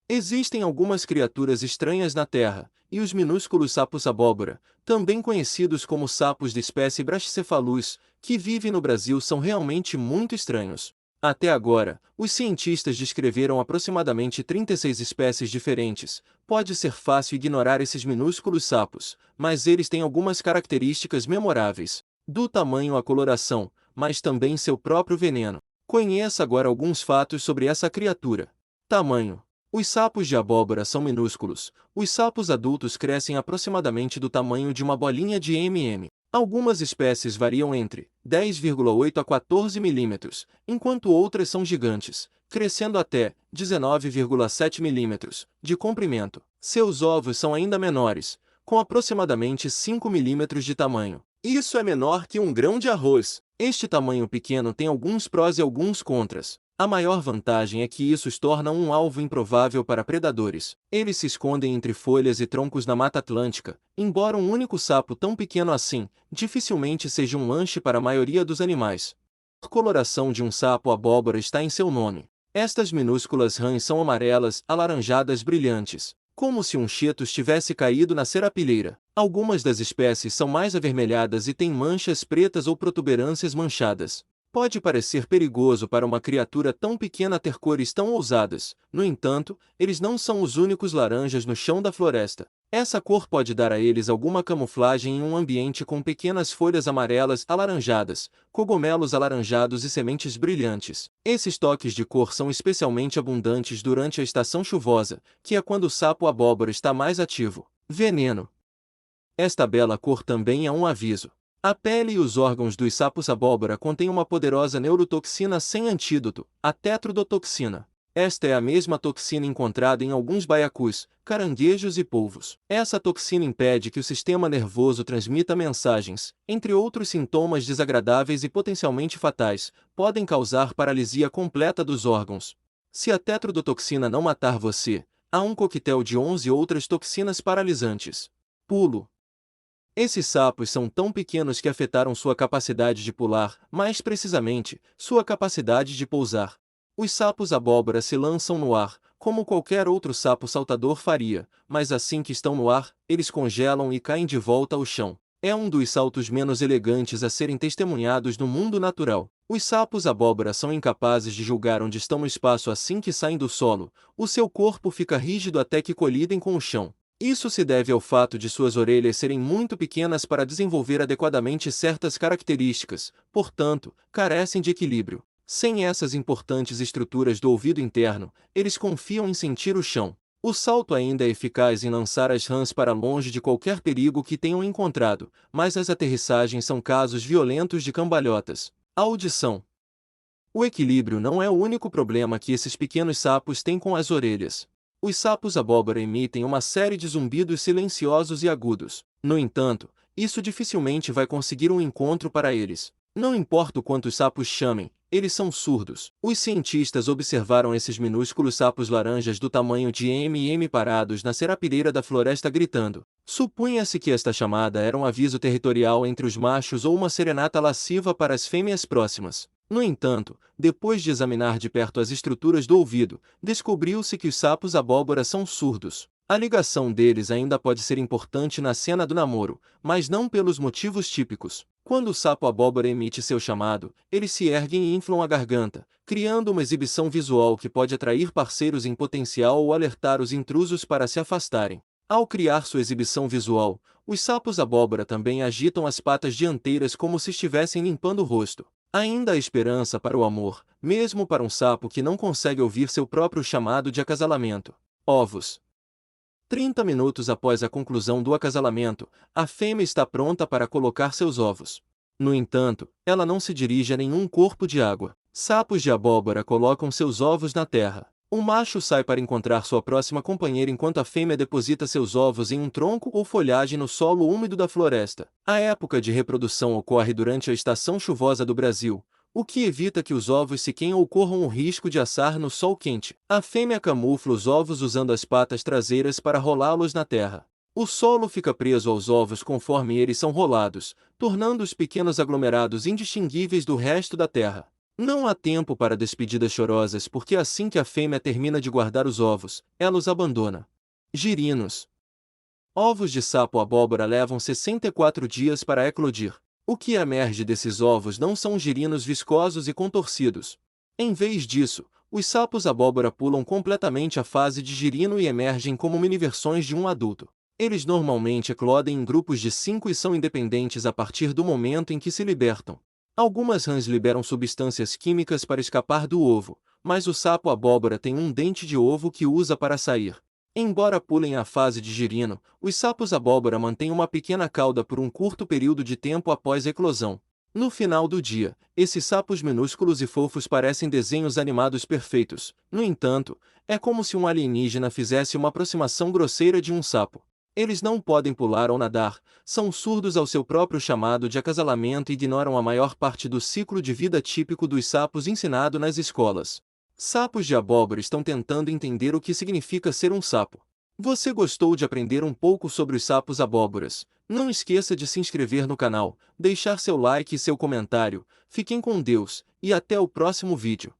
Existem algumas criaturas estranhas na Terra, e os minúsculos sapos-abóbora, também conhecidos como sapos da espécie Brachycephalus, que vivem no Brasil são realmente muito estranhos. Até agora, os cientistas descreveram aproximadamente 36 espécies diferentes. Pode ser fácil ignorar esses minúsculos sapos, mas eles têm algumas características memoráveis, do tamanho à coloração, mas também seu próprio veneno. Conheça agora alguns fatos sobre essa criatura. Tamanho. Os sapos de abóbora são minúsculos. Os sapos adultos crescem aproximadamente do tamanho de uma bolinha de M&M. Algumas espécies variam entre 10,8 a 14 milímetros, enquanto outras são gigantes, crescendo até 19,7 milímetros de comprimento. Seus ovos são ainda menores, com aproximadamente 5 milímetros de tamanho. Isso é menor que um grão de arroz. Este tamanho pequeno tem alguns prós e alguns contras. A maior vantagem é que isso os torna um alvo improvável para predadores. Eles se escondem entre folhas e troncos na Mata Atlântica, embora um único sapo tão pequeno assim, dificilmente seja um lanche para a maioria dos animais. A coloração de um sapo-abóbora está em seu nome. Estas minúsculas rãs são amarelas, alaranjadas brilhantes, como se um cheetos tivesse caído na serapilheira. Algumas das espécies são mais avermelhadas e têm manchas pretas ou protuberâncias manchadas. Pode parecer perigoso para uma criatura tão pequena ter cores tão ousadas. No entanto, eles não são os únicos laranjas no chão da floresta. Essa cor pode dar a eles alguma camuflagem em um ambiente com pequenas folhas amarelas alaranjadas, cogumelos alaranjados e sementes brilhantes. Esses toques de cor são especialmente abundantes durante a estação chuvosa, que é quando o sapo-abóbora está mais ativo. Veneno. Esta bela cor também é um aviso. A pele e os órgãos dos sapos-abóbora contêm uma poderosa neurotoxina sem antídoto, a tetrodotoxina. Esta é a mesma toxina encontrada em alguns baiacus, caranguejos e polvos. Essa toxina impede que o sistema nervoso transmita mensagens, entre outros sintomas desagradáveis e potencialmente fatais, podem causar paralisia completa dos órgãos. Se a tetrodotoxina não matar você, há um coquetel de 11 outras toxinas paralisantes. Pulo. Esses sapos são tão pequenos que afetaram sua capacidade de pular, mais precisamente, sua capacidade de pousar. Os sapos-abóbora se lançam no ar, como qualquer outro sapo saltador faria, mas assim que estão no ar, eles congelam e caem de volta ao chão. É um dos saltos menos elegantes a serem testemunhados no mundo natural. Os sapos-abóbora são incapazes de julgar onde estão no espaço assim que saem do solo, o seu corpo fica rígido até que colidem com o chão. Isso se deve ao fato de suas orelhas serem muito pequenas para desenvolver adequadamente certas características, portanto, carecem de equilíbrio. Sem essas importantes estruturas do ouvido interno, eles confiam em sentir o chão. O salto ainda é eficaz em lançar as rãs para longe de qualquer perigo que tenham encontrado, mas as aterrissagens são casos violentos de cambalhotas. A audição. O equilíbrio não é o único problema que esses pequenos sapos têm com as orelhas. Os sapos-abóbora emitem uma série de zumbidos silenciosos e agudos. No entanto, isso dificilmente vai conseguir um encontro para eles. Não importa o quanto os sapos chamem, eles são surdos. Os cientistas observaram esses minúsculos sapos laranjas do tamanho de M&M parados na serapilheira da floresta gritando. Supunha-se que esta chamada era um aviso territorial entre os machos ou uma serenata lasciva para as fêmeas próximas. No entanto, depois de examinar de perto as estruturas do ouvido, descobriu-se que os sapos-abóbora são surdos. A ligação deles ainda pode ser importante na cena do namoro, mas não pelos motivos típicos. Quando o sapo-abóbora emite seu chamado, eles se erguem e inflam a garganta, criando uma exibição visual que pode atrair parceiros em potencial ou alertar os intrusos para se afastarem. Ao criar sua exibição visual, os sapos-abóbora também agitam as patas dianteiras como se estivessem limpando o rosto. Ainda há esperança para o amor, mesmo para um sapo que não consegue ouvir seu próprio chamado de acasalamento. Ovos. 30 minutos após a conclusão do acasalamento, a fêmea está pronta para colocar seus ovos. No entanto, ela não se dirige a nenhum corpo de água. Sapos de abóbora colocam seus ovos na terra. O macho sai para encontrar sua próxima companheira enquanto a fêmea deposita seus ovos em um tronco ou folhagem no solo úmido da floresta. A época de reprodução ocorre durante a estação chuvosa do Brasil, o que evita que os ovos se queimem ou corram o risco de assar no sol quente. A fêmea camufla os ovos usando as patas traseiras para rolá-los na terra. O solo fica preso aos ovos conforme eles são rolados, tornando os pequenos aglomerados indistinguíveis do resto da terra. Não há tempo para despedidas chorosas porque assim que a fêmea termina de guardar os ovos, ela os abandona. Girinos. Ovos de sapo-abóbora levam 64 dias para eclodir. O que emerge desses ovos não são girinos viscosos e contorcidos. Em vez disso, os sapos-abóbora pulam completamente a fase de girino e emergem como mini-versões de um adulto. Eles normalmente eclodem em grupos de 5 e são independentes a partir do momento em que se libertam. Algumas rãs liberam substâncias químicas para escapar do ovo, mas o sapo-abóbora tem um dente de ovo que usa para sair. Embora pulem a fase de girino, os sapos-abóbora mantêm uma pequena cauda por um curto período de tempo após a eclosão. No final do dia, esses sapos minúsculos e fofos parecem desenhos animados perfeitos. No entanto, é como se um alienígena fizesse uma aproximação grosseira de um sapo. Eles não podem pular ou nadar, são surdos ao seu próprio chamado de acasalamento e ignoram a maior parte do ciclo de vida típico dos sapos ensinado nas escolas. Sapos de abóbora estão tentando entender o que significa ser um sapo. Você gostou de aprender um pouco sobre os sapos abóboras? Não esqueça de se inscrever no canal, deixar seu like e seu comentário. Fiquem com Deus, e até o próximo vídeo.